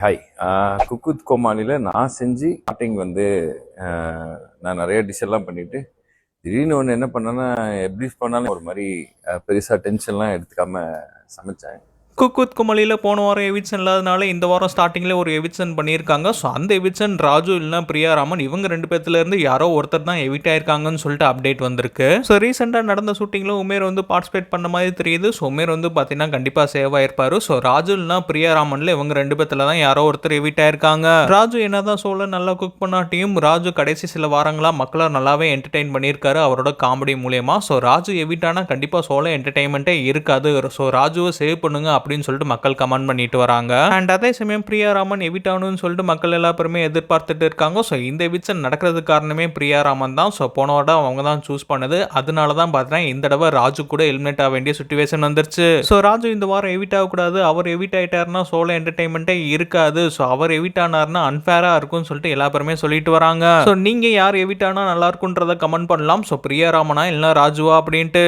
Hi. Cook with கோமாளியில் நான் செஞ்சு starting வந்து நான் நிறைய டிஷ் எல்லாம் பண்ணிட்டு திடீர்னு ஒன்று என்ன பண்ணேன்னா எப்படி பண்ணாலும் ஒரு மாதிரி பெருசாக டென்ஷன்லாம் எடுத்துக்காம சமைச்சேன். குக் வித் குமளியில் போன வாரம் எவிக்ஷன் இல்லாதனால இந்த வாரம் ஸ்டார்டிங்கில் ஒரு எவிக்ஷன் பண்ணியிருக்காங்க. ஸோ அந்த எவிக்ஷன் ராஜு இல்லைனா பிரியாராமன் இவங்க ரெண்டு பேர்த்துலேருந்து யாரோ ஒருத்தர் தான் எவிட் ஆயிருக்காங்கன்னு சொல்லிட்டு அப்டேட் வந்திருக்கு. ஸோ ரீசெண்டாக நடந்த ஷூட்டிங்கில் உமேர் வந்து பார்ட்டிசிபேட் பண்ண மாதிரி தெரியுது. ஸோ உமேர் வந்து பார்த்தீங்கன்னா கண்டிப்பாக சேவ் ஆயிருப்பாரு. ஸோ ராஜு இல்லைனா பிரியாராமனில் இவங்க ரெண்டு பேர்த்துல தான் யாரோ ஒருத்தர் எவிட் ஆயிருக்காங்க. ராஜு என்னதான் சோல நல்லா குக் பண்ணாட்டியும் ராஜு கடைசி சில வாரங்களாக மக்களை நல்லாவே என்டர்டெயின் பண்ணியிருக்காரு அவரோட காமெடி மூலியமா. ஸோ ராஜு எவிட் ஆனால் கண்டிப்பாக சோல என்டர்டெயின்மெண்ட்டே இருக்காது. ஸோ ராஜுவை சேவ் பண்ணுங்க அப்படின்னு சொல்லிட்டு மக்கள் கமெண்ட் பண்ணிட்டு வராங்க. அண்ட் அதே சமயம் பிரியாராமன் எவிட் ஆகணும்னு சொல்லிட்டு மக்கள் எல்லா பேருமே எதிர்பார்த்துட்டு இருக்காங்க. ஸோ இந்த எவிக்ஷன் நடக்கிறதுக்கு காரணமே பிரியாராமன் தான். ஸோ போன வாரம் அவங்க தான் சூஸ் பண்ணது. அதனால தான் பார்த்தீங்கன்னா இந்த தடவை ராஜு கூட எலிமினேட் ஆக வேண்டிய சுச்சுவேஷன் வந்துருச்சு. ஸோ ராஜு இந்த வாரம் எவிட் ஆகக்கூடாது, அவர் எவிட் ஆயிட்டாருன்னா சோலோ என்டர்டைன்மெண்ட்டே இருக்காது. ஸோ அவர் எவிட் ஆனார்னா அன்ஃபேரா இருக்கும்னு சொல்லிட்டு எல்லா பேருமே சொல்லிட்டு வராங்க. ஸோ நீங்க யார் எவிட் ஆனா நல்லா இருக்குன்றத கமெண்ட் பண்ணலாம். ஸோ பிரியாராமனா இல்லைன்னா ராஜுவா அப்படின்ட்டு.